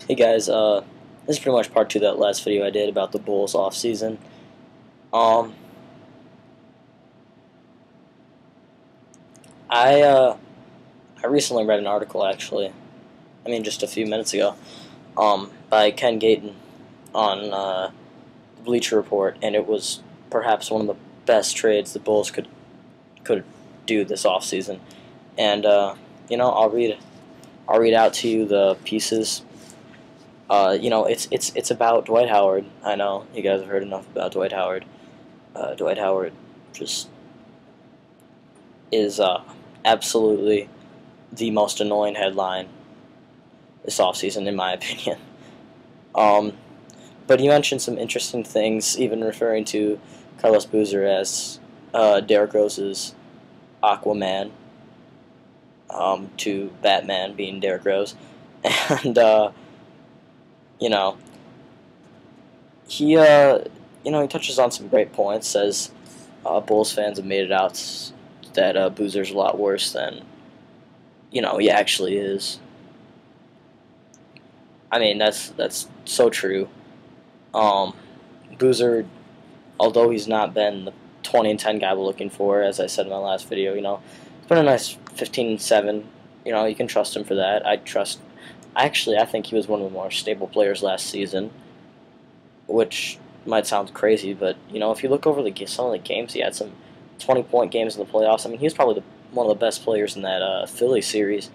Hey guys, this is pretty much part 2 of that last video I did about the Bulls off-season. Um, I, uh, I recently read an article, actually, just a few minutes ago, by Ken Gayton on, the Bleacher Report, and it was perhaps one of the best trades the Bulls could do this off-season. And, I'll read out to you the pieces. It's about Dwight Howard. I know you guys have heard enough about Dwight Howard. Dwight Howard just is absolutely the most annoying headline this offseason, in my opinion. Um, but he mentioned some interesting things, even referring to Carlos Boozer as Derrick Rose's Aquaman, to Batman being Derrick Rose, and you know he he touches on some great points. Says Bulls fans have made it out that Boozer's a lot worse than he actually is. I mean, that's so true. Boozer, although he's not been the 20 and 10 guy we're looking for, as I said in my last video, it's been a nice 15 and 7. You can trust him for that. I think he was one of the more stable players last season, which might sound crazy, but if you look over some of the games, he had some 20-point games in the playoffs. I mean, he was probably one of the best players in that Philly series.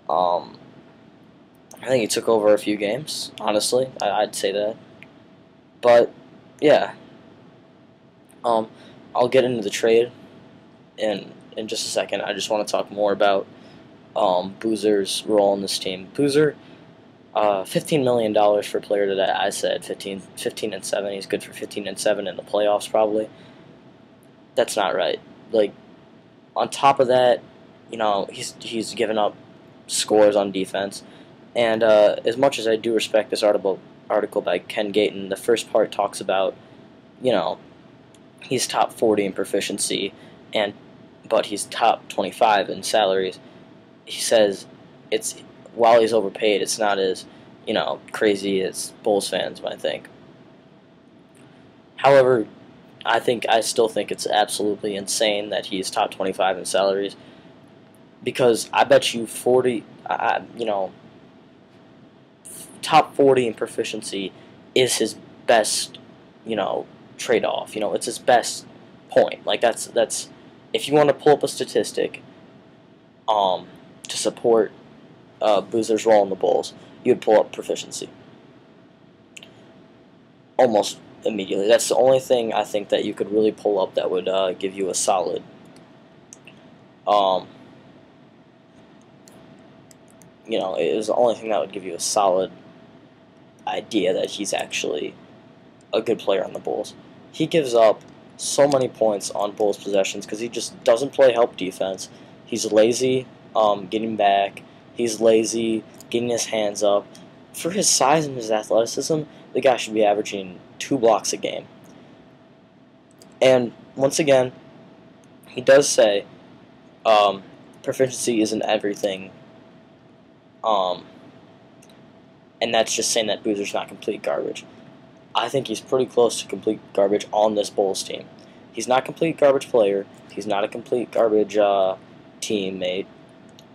I think he took over a few games, honestly. I'd say that. But, yeah. I'll get into the trade in just a second. I just want to talk more about Boozer's role in this team. Boozer, $15 million for a player that I said 15 and 7. He's good for 15 and 7 in the playoffs, probably. That's not right. Like, on top of that, he's given up scores on defense. And as much as I do respect this article by Ken Gayton, the first part talks about, he's top 40 in proficiency, but he's top 25 in salaries. He says while he's overpaid, it's not as crazy as Bulls fans might think. However, I still think it's absolutely insane that he's top 25 in salaries, because I bet you top 40 in proficiency is his best trade-off. It's his best point. Like that's if you want to pull up a statistic to support Boozer's role in the Bulls, you'd pull up proficiency almost immediately. That's the only thing I think that you could really pull up that would give you a solid it is the only thing that would give you a solid idea that he's actually a good player on the Bulls. He gives up so many points on Bulls possessions because he just doesn't play help defense. He's lazy getting back. He's lazy getting his hands up. For his size and his athleticism, the guy should be averaging 2 blocks a game. And once again, he does say proficiency isn't everything. And that's just saying that Boozer's not complete garbage. I think he's pretty close to complete garbage on this Bulls team. He's not a complete garbage player. He's not a complete garbage teammate.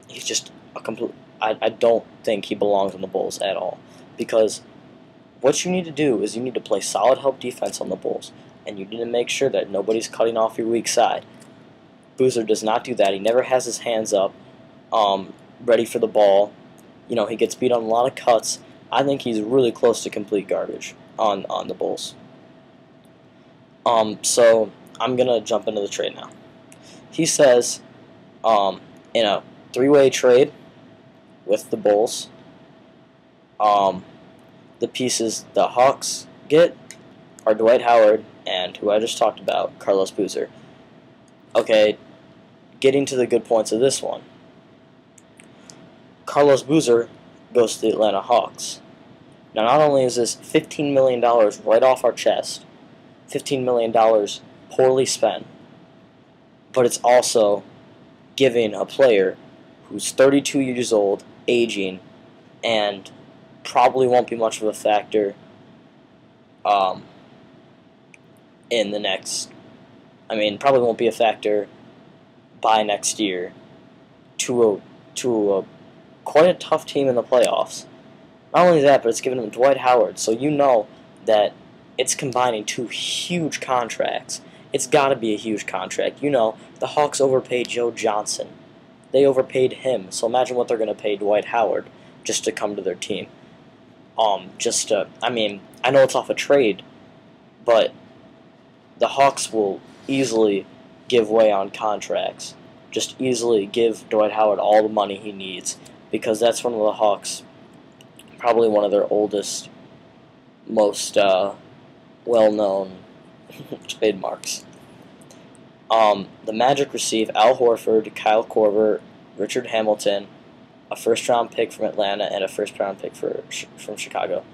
He's just a complete... I don't think he belongs on the Bulls at all. Because what you need to do is you need to play solid help defense on the Bulls. And you need to make sure that nobody's cutting off your weak side. Boozer does not do that. He never has his hands up, ready for the ball. He gets beat on a lot of cuts. I think he's really close to complete garbage on the Bulls. So I'm going to jump into the trade now. He says, in a 3-way trade with the Bulls, the pieces the Hawks get are Dwight Howard and, who I just talked about, Carlos Boozer. Okay, getting to the good points of this one. Carlos Boozer goes to the Atlanta Hawks. Now, not only is this $15 million right off our chest, $15 million poorly spent, but it's also giving a player who's 32 years old, aging, and probably won't be much of a factor in the next. I mean, probably won't be a factor by next year to a quite a tough team in the playoffs. Not only that, but it's giving them Dwight Howard, so you know that it's combining two huge contracts. It's got to be a huge contract. You know, the Hawks overpaid Joe Johnson. They overpaid him, so imagine what they're going to pay Dwight Howard just to come to their team. I mean, I know it's off a trade, but the Hawks will easily give way on contracts. Just easily give Dwight Howard all the money he needs, because that's one of the Hawks, probably one of their oldest, most well-known trademarks. The Magic receive Al Horford, Kyle Korver, Richard Hamilton, a first-round pick from Atlanta, and a first-round pick from Chicago.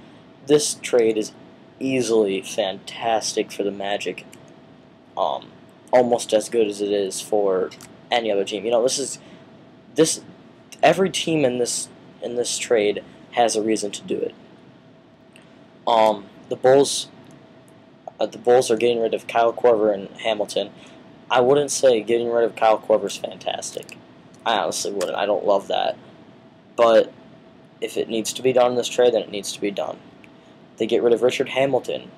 This trade is easily fantastic for the Magic, almost as good as it is for any other team. You know, this every team in this trade has a reason to do it. The Bulls are getting rid of Kyle Korver and Hamilton. I wouldn't say getting rid of Kyle Korver is fantastic. I honestly wouldn't. I don't love that. But if it needs to be done in this trade, then it needs to be done. They get rid of Richard Hamilton,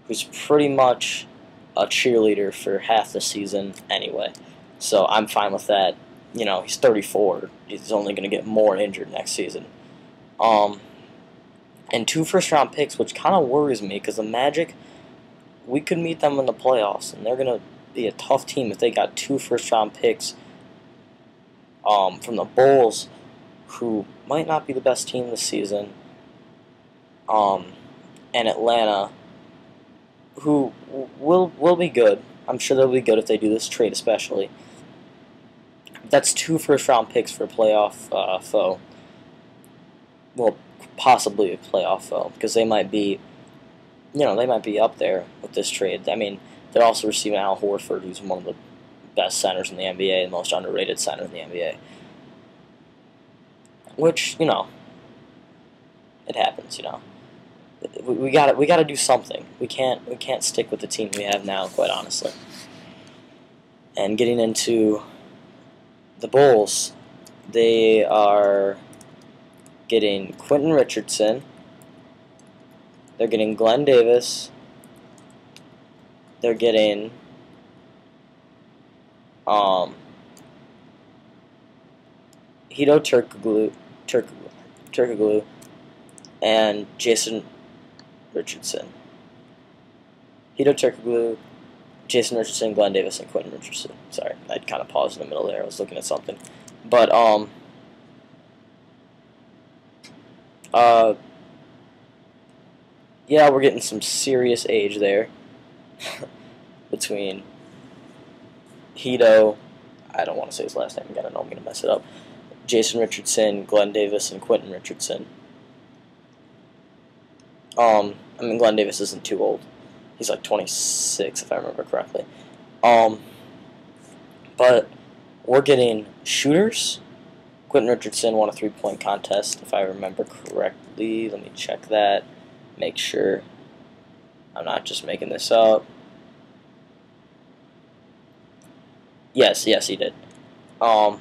who's pretty much a cheerleader for half the season anyway. So I'm fine with that. You know, he's 34. He's only going to get more injured next season. And 2 first-round picks, which kind of worries me, because the Magic, we could meet them in the playoffs, and they're going to be a tough team if they got 2 first-round picks from the Bulls, who might not be the best team this season, and Atlanta, who will be good. I'm sure they'll be good if they do this trade, especially. That's 2 first-round picks for a playoff foe. Well, possibly a playoff foe, because they might be, they might be up there with this trade. I mean, they're also receiving Al Horford, who's one of the best centers in the NBA, the most underrated center in the NBA. Which, it happens. We gotta do something. We can't stick with the team we have now, quite honestly. And getting into the Bulls, they are getting Quentin Richardson. They're getting Glenn Davis. They're getting Hedo Turkoglu, and Jason Richardson. Hedo Turkoglu, Jason Richardson, Glenn Davis, and Quentin Richardson. Sorry, I kind of paused in the middle there. I was looking at something. But, yeah, we're getting some serious age there between Hedo, I don't want to say his last name again, I know I'm going to mess it up, Jason Richardson, Glenn Davis, and Quentin Richardson. I mean, Glenn Davis isn't too old. He's like 26, if I remember correctly. But we're getting shooters. Quentin Richardson won a 3-point contest, if I remember correctly. Let me check that, make sure I'm not just making this up. Yes, he did. We're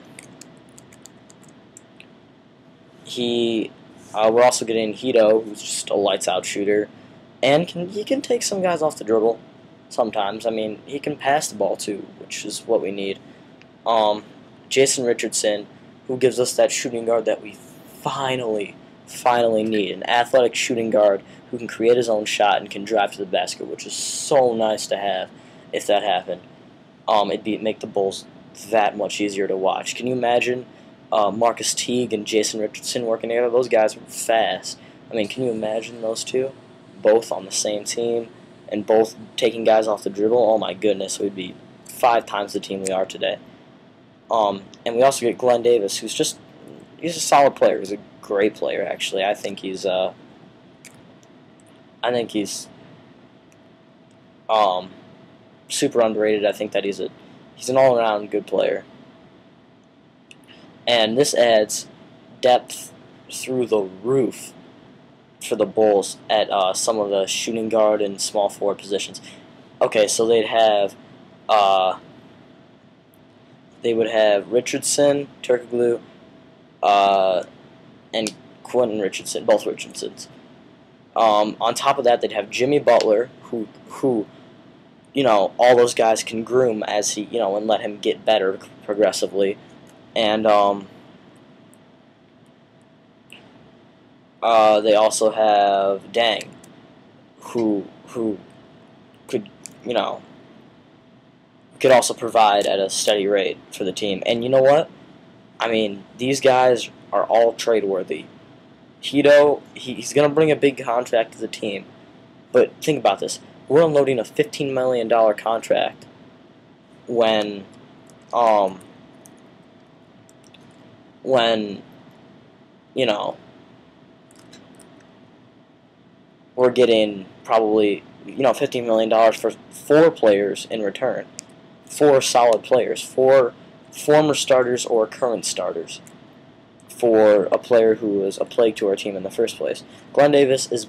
also getting Hedo, who's just a lights-out shooter, and he can take some guys off the dribble sometimes. I mean, he can pass the ball too, which is what we need. Jason Richardson, who gives us that shooting guard that we finally need, an athletic shooting guard who can create his own shot and can drive to the basket, which is so nice to have if that happened. It'd make the Bulls that much easier to watch. Can you imagine Marcus Teague and Jason Richardson working together? Those guys were fast. I mean, can you imagine those two both on the same team and both taking guys off the dribble? Oh my goodness, we'd be 5 times the team we are today. And we also get Glenn Davis, he's a solid player. He's a great player, actually. I think he's super underrated. I think that he's an all-around good player. And this adds depth through the roof for the Bulls at some of the shooting guard and small forward positions. Okay, so they would have Richardson, Turkoglu, and Quentin Richardson, both Richardsons. On top of that, they'd have Jimmy Butler, who all those guys can groom as he, and let him get better progressively. And they also have Dang, who could, could also provide at a steady rate for the team. And you know what? I mean, these guys are all trade worthy. Hedo, he's going to bring a big contract to the team. But think about this. We're unloading a $15 million contract when we're getting probably, $15 million for 4 players in return. 4 solid players. 4 former starters or current starters for a player who was a plague to our team in the first place. Glenn Davis is,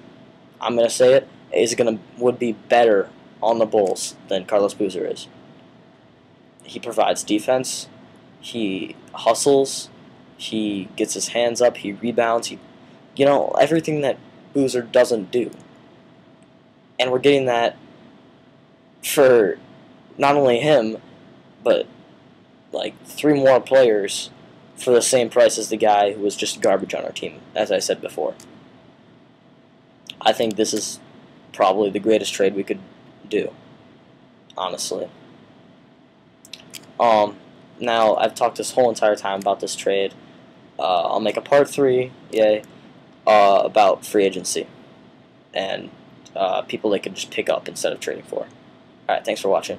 I'm going to say it, would be better on the Bulls than Carlos Boozer is. He provides defense, he hustles, he gets his hands up, he rebounds, everything that Boozer doesn't do. And we're getting that for not only him, but like 3 more players for the same price as the guy who was just garbage on our team, as I said before. I think this is probably the greatest trade we could do, honestly. Now, I've talked this whole entire time about this trade. I'll make a part 3, about free agency and people they could just pick up instead of trading for. Alright, thanks for watching.